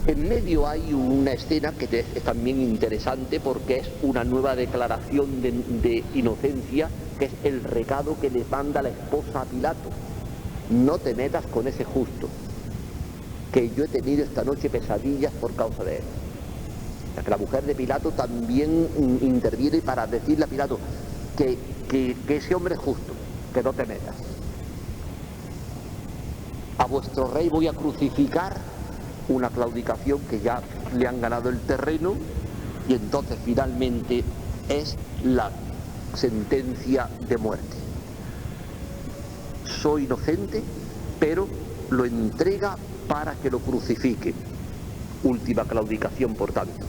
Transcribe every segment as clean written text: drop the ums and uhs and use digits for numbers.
En medio hay una escena que es también interesante porque es una nueva declaración de inocencia, que es el recado que le manda la esposa a Pilato: no te metas con ese justo, que yo he tenido esta noche pesadillas por causa de él. O sea, que la mujer de Pilato también interviene para decirle a Pilato que ese hombre es justo, que no te metas. A vuestro rey voy a crucificar. Una claudicación que ya le han ganado el terreno, y entonces finalmente es la sentencia de muerte. Soy inocente, pero lo entrega para que lo crucifiquen. Última claudicación, por tanto.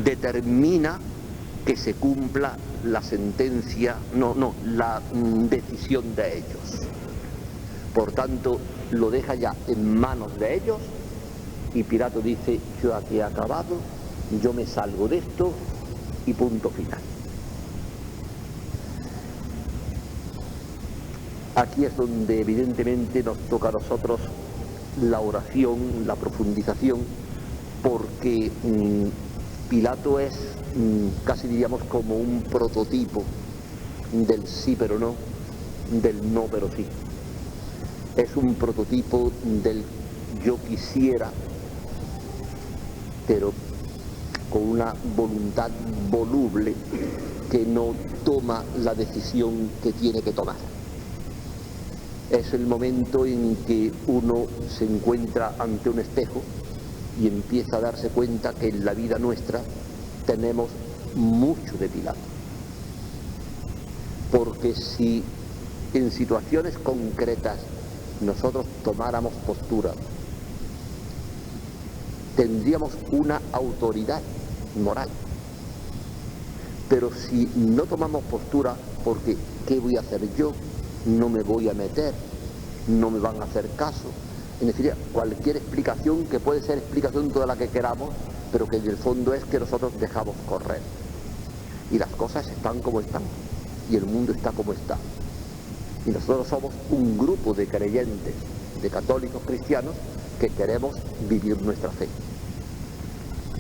Determina que se cumpla la sentencia, la decisión de ellos. Por tanto, lo deja ya en manos de ellos. Y Pilato dice: yo aquí he acabado, yo me salgo de esto, y punto final. Aquí es donde evidentemente nos toca a nosotros la oración, la profundización, porque Pilato es casi diríamos como un prototipo del sí pero no, del no pero sí. Es un prototipo del yo quisiera, pero con una voluntad voluble que no toma la decisión que tiene que tomar. Es el momento en que uno se encuentra ante un espejo y empieza a darse cuenta que en la vida nuestra tenemos mucho de Pilato. Porque si en situaciones concretas nosotros tomáramos postura, tendríamos una autoridad moral. Pero si no tomamos postura, porque ¿qué voy a hacer yo? No me voy a meter, no me van a hacer caso. En definitiva, cualquier explicación, que puede ser explicación toda la que queramos, pero que en el fondo es que nosotros dejamos correr. Y las cosas están como están, y el mundo está como está. Y nosotros somos un grupo de creyentes, de católicos cristianos, que queremos vivir nuestra fe.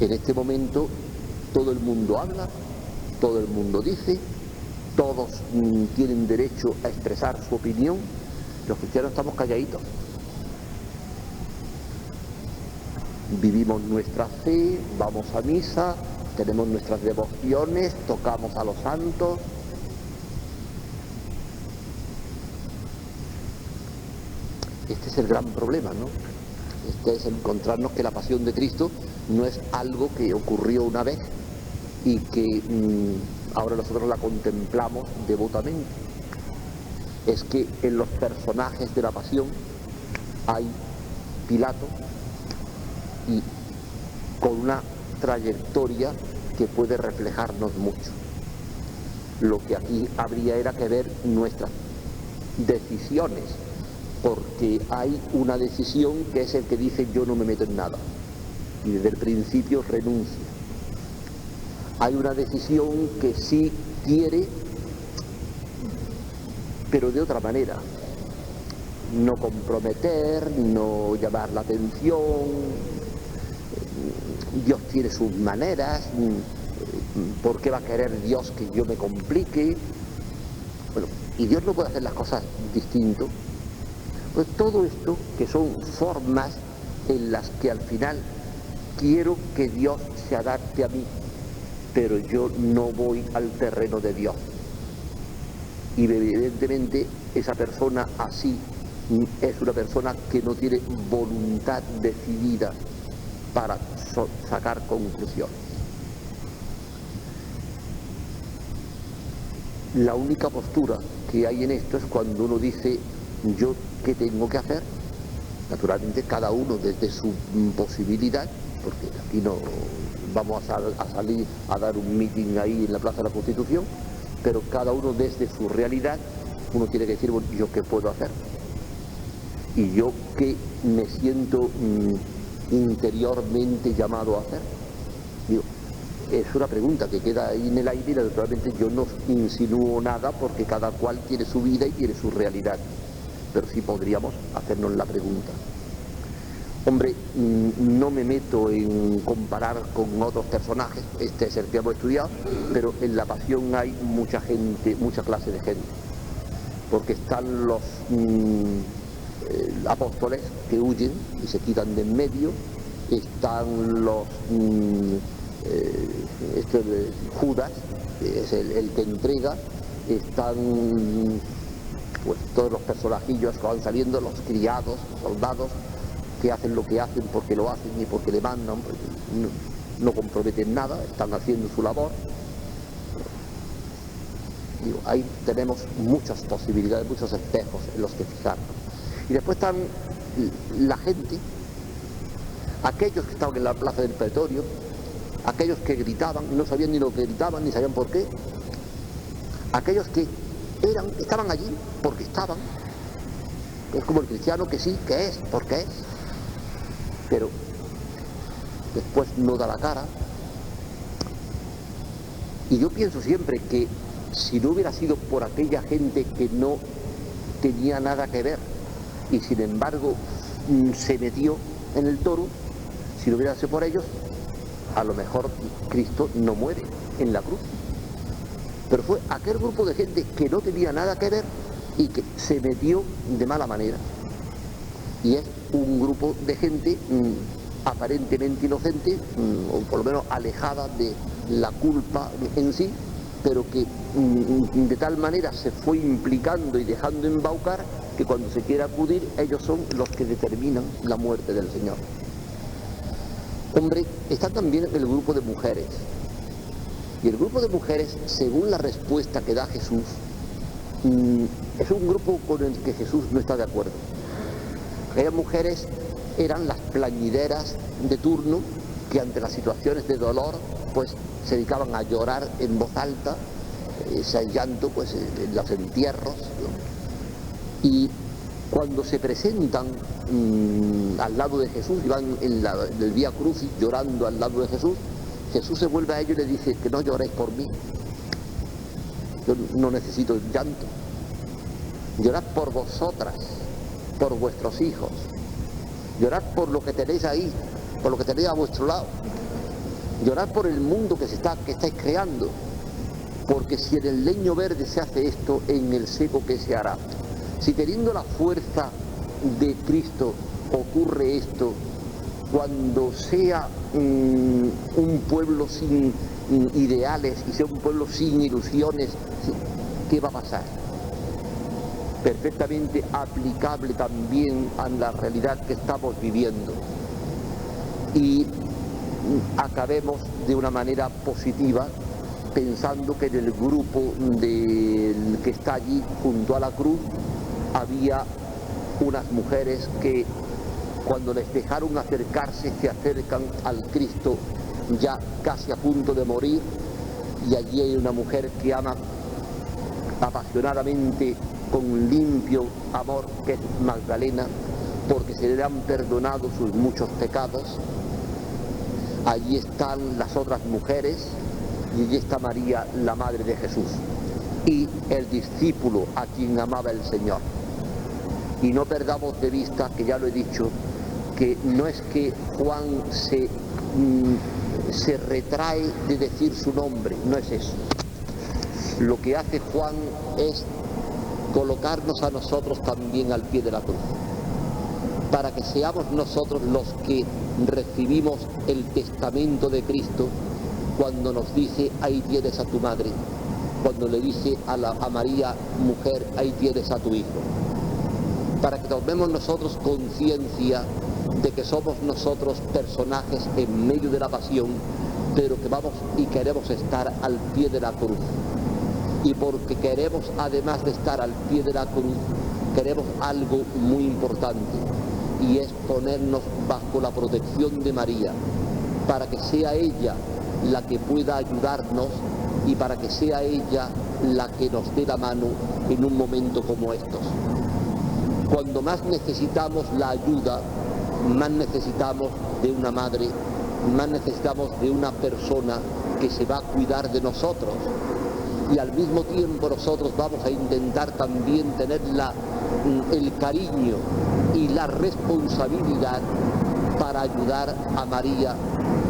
En este momento todo el mundo habla, todo el mundo dice, todos tienen derecho a expresar su opinión. Los cristianos estamos calladitos. Vivimos nuestra fe, vamos a misa, tenemos nuestras devociones, tocamos a los santos. Este es el gran problema, ¿no? Este es encontrarnos que la pasión de Cristo no es algo que ocurrió una vez y que ahora nosotros la contemplamos devotamente. Es que en los personajes de la pasión hay Pilato, y con una trayectoria que puede reflejarnos mucho. Lo que aquí habría era que ver nuestras decisiones, porque hay una decisión que es el que dice: yo no me meto en nada, y desde el principio renuncia. Hay una decisión que sí quiere, pero de otra manera: no comprometer, no llamar la atención. Dios tiene sus maneras. ¿Por qué va a querer Dios que yo me complique? Bueno, y Dios no puede hacer las cosas distinto. Pues todo esto, que son formas en las que al final quiero que Dios se adapte a mí, pero yo no voy al terreno de Dios. Y evidentemente esa persona así es una persona que no tiene voluntad decidida para sacar conclusiones. La única postura que hay en esto es cuando uno dice: ¿yo qué tengo que hacer? Naturalmente cada uno desde su posibilidad, porque aquí no vamos a salir a dar un meeting ahí en la Plaza de la Constitución, pero cada uno desde su realidad, uno tiene que decir: bueno, ¿yo qué puedo hacer? Y yo qué me siento interiormente llamado a hacer. Digo, es una pregunta que queda ahí en el aire, y naturalmente yo no insinúo nada, porque cada cual tiene su vida y tiene su realidad, pero sí podríamos hacernos la pregunta. Hombre, no me meto en comparar con otros personajes, este es el que hemos estudiado, pero en la Pasión hay mucha gente, mucha clase de gente, porque están los apóstoles que huyen y se quitan de en medio, están los Judas, que es el que entrega, están pues todos los personajillos que van saliendo, los criados, los soldados, que hacen lo que hacen porque lo hacen y porque le mandan, porque no comprometen nada, están haciendo su labor. Digo, ahí tenemos muchas posibilidades, muchos espejos en los que fijarnos. Y después están la gente, aquellos que estaban en la plaza del Pretorio, aquellos que gritaban, no sabían ni lo que gritaban, ni sabían por qué, aquellos que estaban allí porque estaban, es como el cristiano que sí, que es, porque es, pero después no da la cara. Y yo pienso siempre que si no hubiera sido por aquella gente que no tenía nada que ver y sin embargo se metió en el toro, si no hubiera sido por ellos, a lo mejor Cristo no muere en la cruz. Pero fue aquel grupo de gente que no tenía nada que ver y que se metió de mala manera. Y es un grupo de gente aparentemente inocente, o por lo menos alejada de la culpa en sí, pero que de tal manera se fue implicando y dejando embaucar que cuando se quiere acudir ellos son los que determinan la muerte del Señor. Hombre, está también el grupo de mujeres. Y el grupo de mujeres, según la respuesta que da Jesús, es un grupo con el que Jesús no está de acuerdo. Aquellas mujeres eran las plañideras de turno que ante las situaciones de dolor pues se dedicaban a llorar en voz alta, ese llanto pues en los entierros, ¿no? Y cuando se presentan al lado de Jesús y van en el Vía Crucis llorando al lado de Jesús, Jesús se vuelve a ellos y les dice que no lloréis por mí, yo no necesito llanto, llorad por vosotras, por vuestros hijos, llorad por lo que tenéis ahí, por lo que tenéis a vuestro lado, llorad por el mundo que estáis creando, porque si en el leño verde se hace esto, en el seco ¿qué se hará? Si teniendo la fuerza de Cristo ocurre esto, cuando sea un pueblo sin ideales y sea un pueblo sin ilusiones, ¿qué va a pasar? Perfectamente aplicable también a la realidad que estamos viviendo. Y acabemos de una manera positiva pensando que en el grupo que está allí junto a la cruz había unas mujeres que cuando les dejaron acercarse se acercan al Cristo ya casi a punto de morir, y allí hay una mujer que ama apasionadamente con limpio amor, que es Magdalena, porque se le han perdonado sus muchos pecados. Allí están las otras mujeres y allí está María, la madre de Jesús, y el discípulo a quien amaba el Señor. Y no perdamos de vista, que ya lo he dicho, que no es que Juan se retrae de decir su nombre, no es eso. Lo que hace Juan es colocarnos a nosotros también al pie de la cruz, para que seamos nosotros los que recibimos el testamento de Cristo cuando nos dice ahí tienes a tu madre, cuando le dice a María, mujer, ahí tienes a tu hijo, para que tomemos nosotros conciencia de que somos nosotros personajes en medio de la pasión, pero que vamos y queremos estar al pie de la cruz. Y porque queremos, además de estar al pie de la cruz, queremos algo muy importante, y es ponernos bajo la protección de María, para que sea ella la que pueda ayudarnos y para que sea ella la que nos dé la mano en un momento como estos. Cuando más necesitamos la ayuda, más necesitamos de una madre, más necesitamos de una persona que se va a cuidar de nosotros, y al mismo tiempo nosotros vamos a intentar también tener el cariño y la responsabilidad para ayudar a María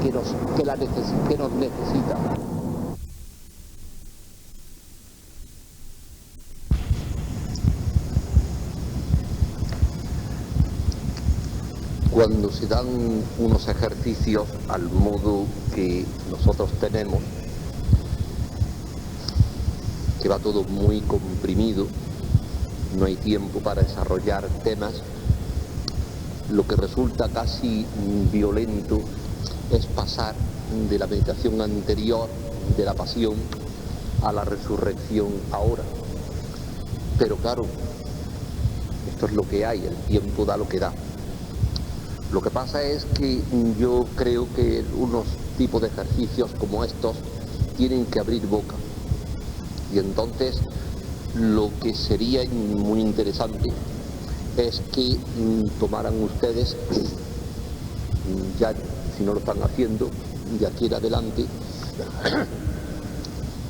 que nos necesita. Cuando se dan unos ejercicios al modo que nosotros tenemos, que va todo muy comprimido, no hay tiempo para desarrollar temas, lo que resulta casi violento es pasar de la meditación anterior, de la pasión, a la resurrección ahora. Pero claro, esto es lo que hay, el tiempo da lo que da. Lo que pasa es que yo creo que unos tipos de ejercicios como estos tienen que abrir boca. Y entonces lo que sería muy interesante es que tomaran ustedes, ya si no lo están haciendo, de aquí en adelante,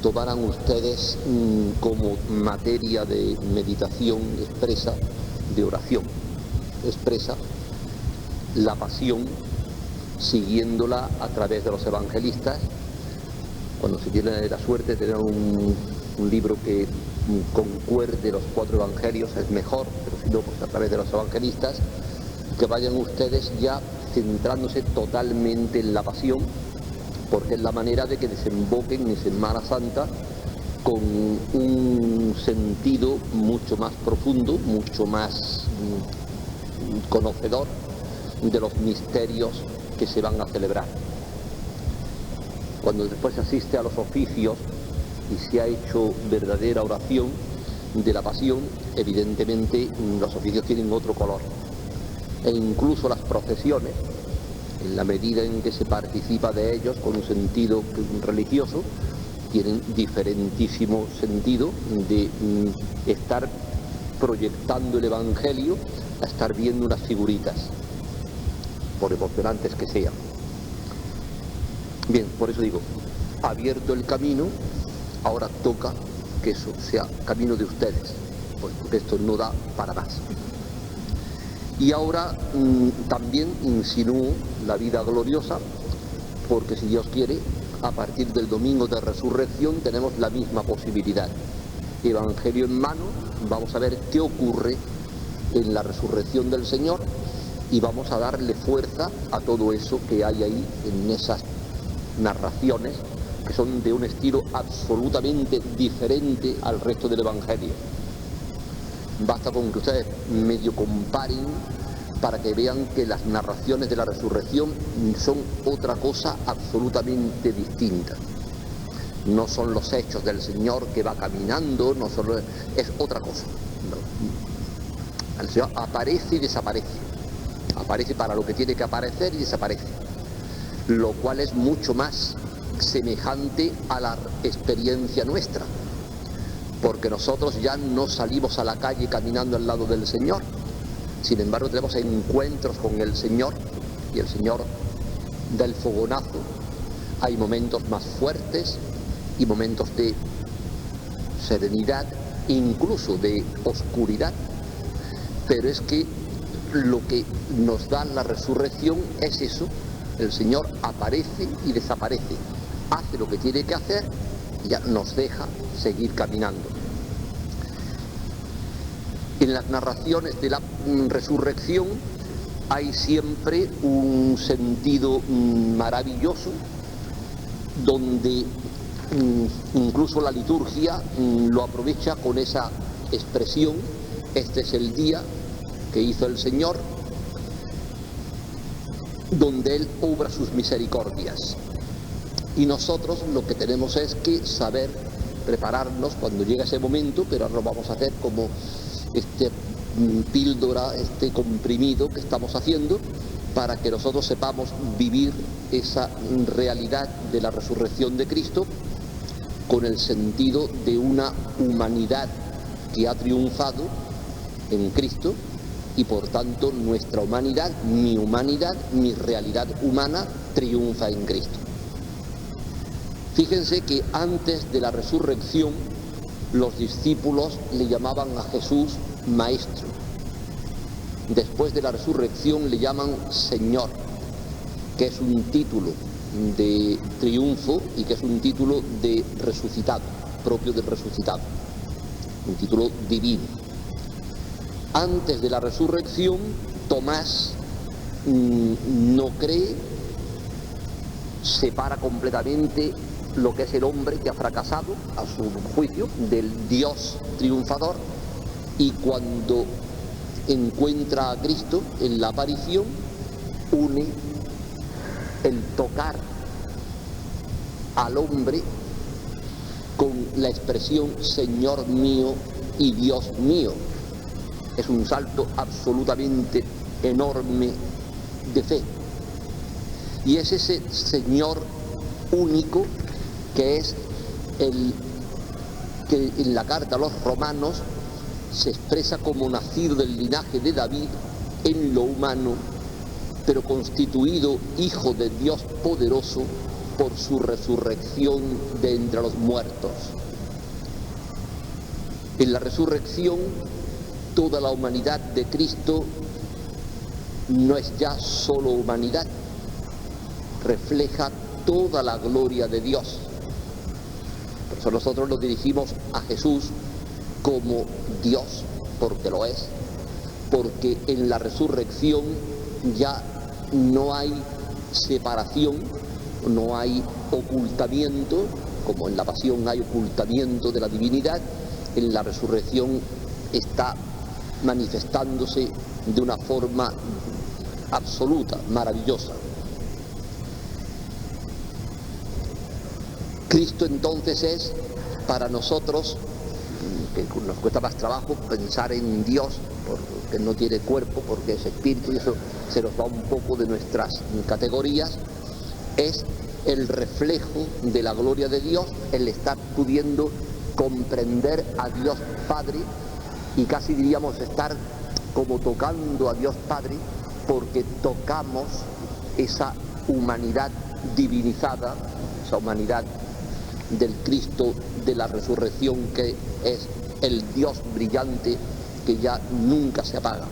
tomaran ustedes como materia de meditación expresa, de oración expresa, la pasión, siguiéndola a través de los evangelistas. Cuando se tiene la suerte de tener un libro que concuerde los 4 evangelios es mejor, pero si no, pues a través de los evangelistas, que vayan ustedes ya centrándose totalmente en la pasión, porque es la manera de que desemboquen en Semana Santa con un sentido mucho más profundo, mucho más conocedor de los misterios que se van a celebrar. Cuando después se asiste a los oficios y se ha hecho verdadera oración de la pasión, evidentemente los oficios tienen otro color. E incluso las procesiones, en la medida en que se participa de ellos con un sentido religioso, tienen diferentísimo sentido de estar proyectando el Evangelio a estar viendo unas figuritas, por emocionantes que sean. Bien, por eso digo, abierto el camino, ahora toca que eso sea camino de ustedes, porque esto no da para más. Y ahora también insinúo la vida gloriosa, porque si Dios quiere, a partir del domingo de resurrección tenemos la misma posibilidad. Evangelio en mano, vamos a ver qué ocurre en la resurrección del Señor y vamos a darle fuerza a todo eso que hay ahí en esas narraciones que son de un estilo absolutamente diferente al resto del Evangelio. Basta con que ustedes medio comparen para que vean que las narraciones de la resurrección son otra cosa absolutamente distinta. No son los hechos del Señor que va caminando, es otra cosa. El Señor aparece y desaparece. Aparece para lo que tiene que aparecer y desaparece. Lo cual es mucho más semejante a la experiencia nuestra. Porque nosotros ya no salimos a la calle caminando al lado del Señor. Sin embargo, tenemos encuentros con el Señor y el Señor da el fogonazo. Hay momentos más fuertes y momentos de serenidad, incluso de oscuridad. Pero es que lo que nos da la resurrección es eso. El Señor aparece y desaparece. Hace lo que tiene que hacer y ya nos deja seguir caminando. En las narraciones de la resurrección hay siempre un sentido maravilloso, donde incluso la liturgia lo aprovecha con esa expresión: este es el día que hizo el Señor, donde Él obra sus misericordias. Y nosotros lo que tenemos es que saber prepararnos cuando llegue ese momento, pero ahora lo vamos a hacer como píldora, comprimido que estamos haciendo, para que nosotros sepamos vivir esa realidad de la resurrección de Cristo con el sentido de una humanidad que ha triunfado en Cristo, y por tanto nuestra humanidad, mi realidad humana triunfa en Cristo. Fíjense que antes de la resurrección los discípulos le llamaban a Jesús Maestro. Después de la resurrección le llaman Señor. que es un título de triunfo y que es un título de resucitado, propio del resucitado, un título divino. Antes de la resurrección, Tomás no cree, separa completamente lo que es el hombre que ha fracasado, a su juicio, del Dios triunfador, y cuando encuentra a Cristo en la aparición, une el tocar al hombre con la expresión Señor mío y Dios mío. Es un salto absolutamente enorme de fe. Y es ese Señor único que es el que en la carta a los romanos se expresa como nacido del linaje de David en lo humano, pero constituido hijo de Dios poderoso por su resurrección de entre los muertos. En la resurrección, toda la humanidad de Cristo no es ya solo humanidad, refleja toda la gloria de Dios. Por eso nosotros nos dirigimos a Jesús como Dios, porque lo es, porque en la resurrección ya no hay separación, no hay ocultamiento, como en la pasión hay ocultamiento de la divinidad. En la resurrección está manifestándose de una forma absoluta, maravillosa. Cristo entonces es para nosotros, que nos cuesta más trabajo pensar en Dios, porque no tiene cuerpo, porque es espíritu, y eso se nos va un poco de nuestras categorías, es el reflejo de la gloria de Dios, el estar pudiendo comprender a Dios Padre, y casi diríamos estar como tocando a Dios Padre, porque tocamos esa humanidad divinizada, esa humanidad del Cristo de la resurrección, que es el Dios brillante que ya nunca se apaga.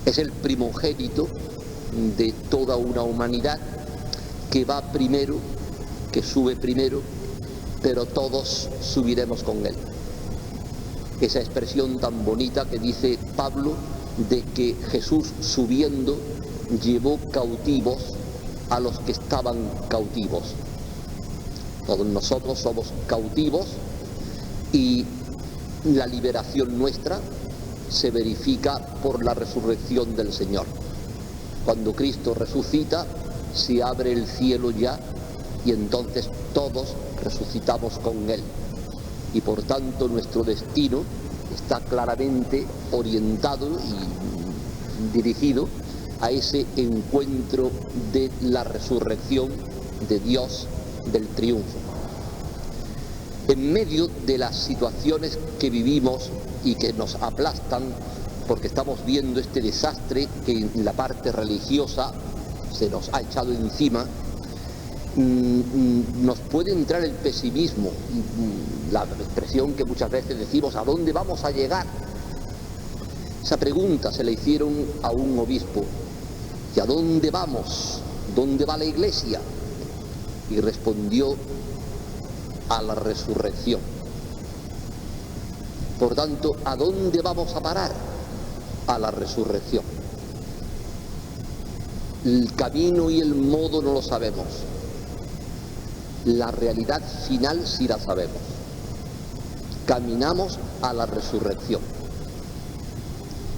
Es el primogénito de toda una humanidad que va primero, que sube primero, pero todos subiremos con él. Esa expresión tan bonita que dice Pablo de que Jesús subiendo llevó cautivos a los que estaban cautivos. Todos nosotros somos cautivos y la liberación nuestra se verifica por la resurrección del Señor. Cuando Cristo resucita, se abre el cielo ya y entonces todos resucitamos con Él. Y por tanto nuestro destino está claramente orientado y dirigido a ese encuentro de la resurrección de Dios, del triunfo. En medio de las situaciones que vivimos y que nos aplastan, porque estamos viendo este desastre que en la parte religiosa se nos ha echado encima, nos puede entrar el pesimismo, la expresión que muchas veces decimos, ¿a dónde vamos a llegar? Esa pregunta se le hicieron a un obispo, ¿y a dónde vamos? ¿Dónde va la Iglesia? Y respondió, a la resurrección. Por tanto, ¿a dónde vamos a parar? A la resurrección. El camino y el modo no lo sabemos. La realidad final sí la sabemos. Caminamos a la resurrección.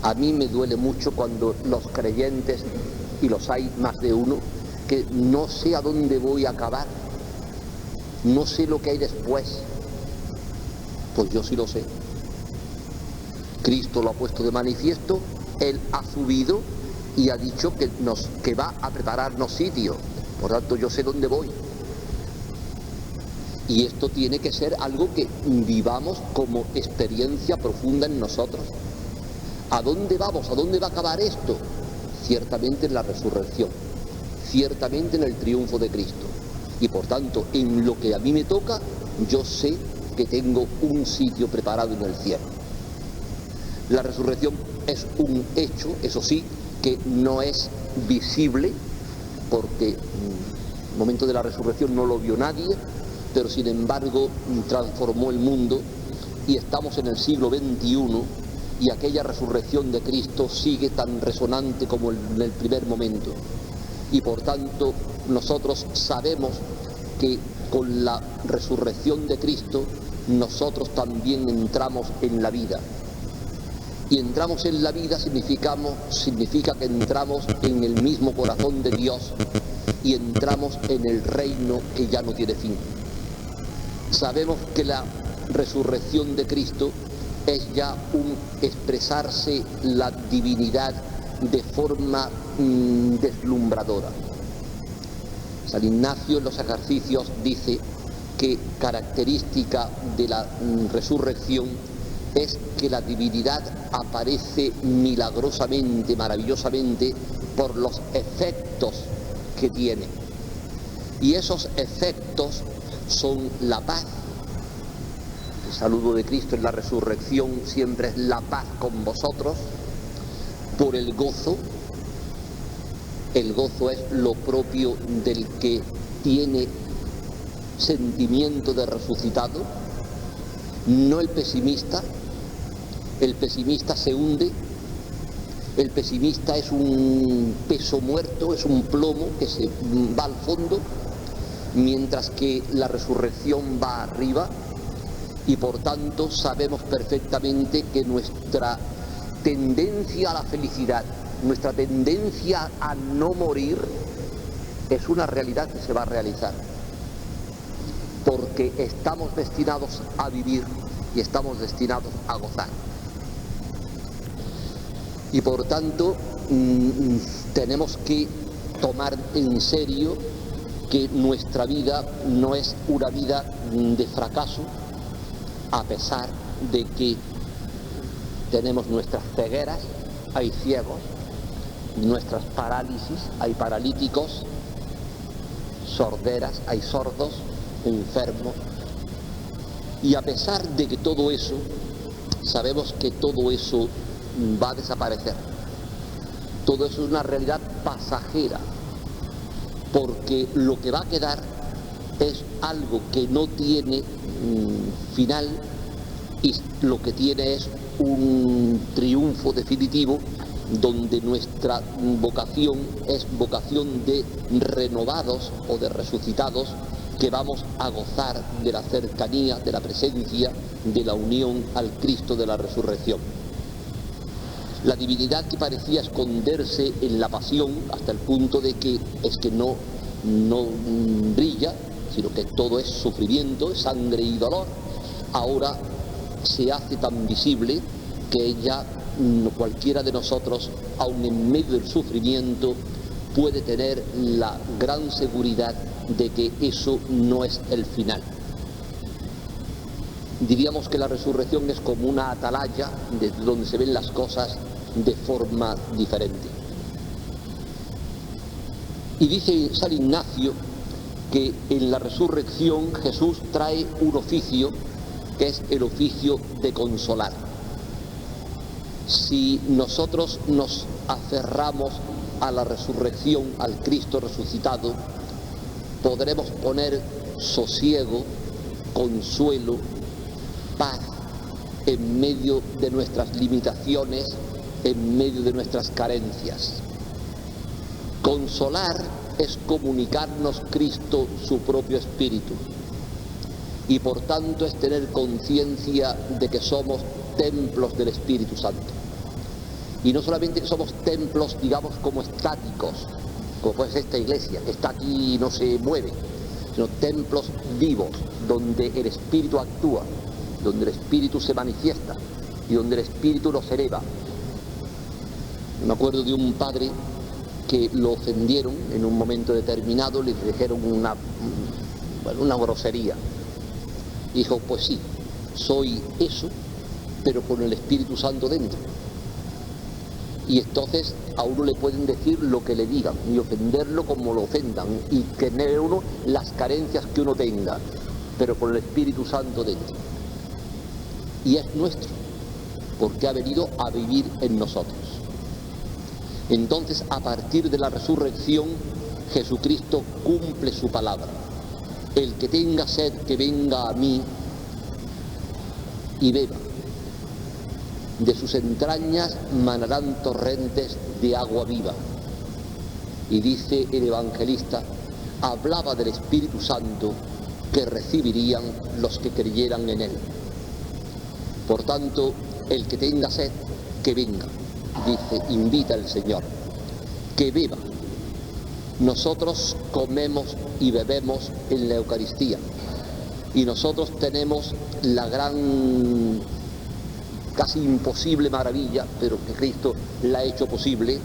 A mí me duele mucho cuando los creyentes, y los hay más de uno, que no sé a dónde voy a acabar, no sé lo que hay después. Pues yo sí lo sé. Cristo lo ha puesto de manifiesto, Él ha subido y ha dicho que va a prepararnos sitio. Por tanto, yo sé dónde voy. Y esto tiene que ser algo que vivamos como experiencia profunda en nosotros. ¿A dónde vamos? ¿A dónde va a acabar esto? Ciertamente en la resurrección, ciertamente en el triunfo de Cristo. Y por tanto, en lo que a mí me toca, yo sé que tengo un sitio preparado en el cielo. La resurrección es un hecho, eso sí, que no es visible porque el momento de la resurrección no lo vio nadie, pero sin embargo transformó el mundo, y estamos en el siglo XXI y aquella resurrección de Cristo sigue tan resonante como en el primer momento. Y por tanto nosotros sabemos que con la resurrección de Cristo nosotros también entramos en la vida. Y entramos en la vida significa que entramos en el mismo corazón de Dios y entramos en el reino que ya no tiene fin. Sabemos que la resurrección de Cristo es ya un expresarse la divinidad de forma deslumbradora. San Ignacio en los ejercicios dice que característica de la resurrección es que la divinidad aparece milagrosamente, maravillosamente, por los efectos que tiene. Y esos efectos son la paz. El saludo de Cristo en la resurrección siempre es la paz con vosotros, por el gozo. El gozo es lo propio del que tiene sentimiento de resucitado, no el pesimista. El pesimista se hunde, el pesimista es un peso muerto, es un plomo que se va al fondo, mientras que la resurrección va arriba, y por tanto sabemos perfectamente que nuestra tendencia a la felicidad, nuestra tendencia a no morir, es una realidad que se va a realizar, porque estamos destinados a vivir y estamos destinados a gozar. Y por tanto tenemos que tomar en serio que nuestra vida no es una vida de fracaso, a pesar de que tenemos nuestras cegueras, hay ciegos, nuestras parálisis, hay paralíticos, sorderas, hay sordos, enfermos, y a pesar de que todo eso, sabemos que todo eso va a desaparecer. Todo eso es una realidad pasajera, porque lo que va a quedar es algo que no tiene final, y lo que tiene es un triunfo definitivo, donde nuestra vocación es vocación de renovados o de resucitados, que vamos a gozar de la cercanía, de la presencia, de la unión al Cristo de la resurrección. La divinidad que parecía esconderse en la pasión hasta el punto de que no brilla, sino que todo es sufrimiento, sangre y dolor, ahora se hace tan visible que ella, cualquiera de nosotros, aun en medio del sufrimiento, puede tener la gran seguridad de que eso no es el final. Diríamos que la resurrección es como una atalaya desde donde se ven las cosas de forma diferente. Y dice San Ignacio que en la resurrección Jesús trae un oficio, que es el oficio de consolar. Si nosotros nos aferramos a la resurrección, al Cristo resucitado, podremos poner sosiego, consuelo, paz en medio de nuestras limitaciones, en medio de nuestras carencias. Consolar es comunicarnos Cristo su propio espíritu, y por tanto es tener conciencia de que somos templos del Espíritu Santo. Y no solamente que somos templos, digamos, como estáticos, como puede ser esta iglesia, que está aquí y no se mueve, sino templos vivos, donde el Espíritu actúa, donde el Espíritu se manifiesta y donde el Espíritu nos eleva. Me acuerdo de un padre que lo ofendieron en un momento determinado, le dijeron una grosería. Dijo, pues sí, soy eso, pero con el Espíritu Santo dentro. Y entonces a uno le pueden decir lo que le digan y ofenderlo como lo ofendan y tener uno las carencias que uno tenga, pero con el Espíritu Santo dentro. Y es nuestro, porque ha venido a vivir en nosotros. Entonces, a partir de la resurrección, Jesucristo cumple su palabra. El que tenga sed, que venga a mí y beba. De sus entrañas manarán torrentes de agua viva. Y dice el evangelista, hablaba del Espíritu Santo que recibirían los que creyeran en él. Por tanto, el que tenga sed, que venga, dice, invita el Señor, que beba. Nosotros comemos y bebemos en la Eucaristía y nosotros tenemos la gran, casi imposible maravilla, pero que Cristo la ha hecho posible,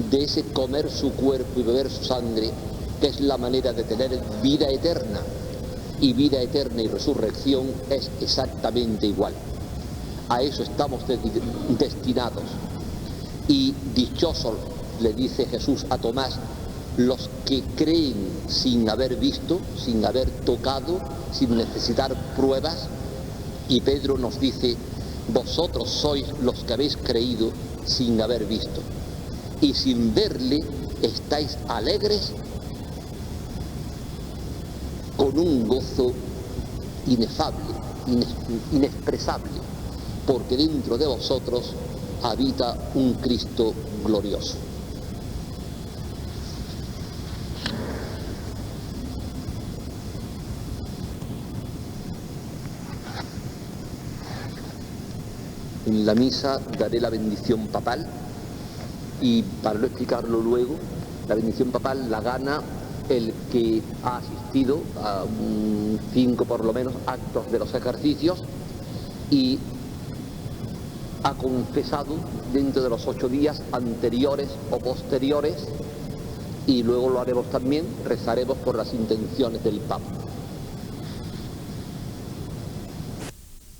de ese comer su cuerpo y beber su sangre, que es la manera de tener vida eterna. Y vida eterna y resurrección es exactamente igual. A eso estamos destinados. Y dichosos, le dice Jesús a Tomás, los que creen sin haber visto, sin haber tocado, sin necesitar pruebas. Y Pedro nos dice, vosotros sois los que habéis creído sin haber visto. Y sin verle estáis alegres con un gozo inefable, inexpresable, porque dentro de vosotros habita un Cristo glorioso. En la misa daré la bendición papal y para no explicarlo luego, la bendición papal la gana el que ha asistido a 5 por lo menos actos de los ejercicios y ha confesado dentro de los 8 días anteriores o posteriores, y luego lo haremos también, rezaremos por las intenciones del Papa.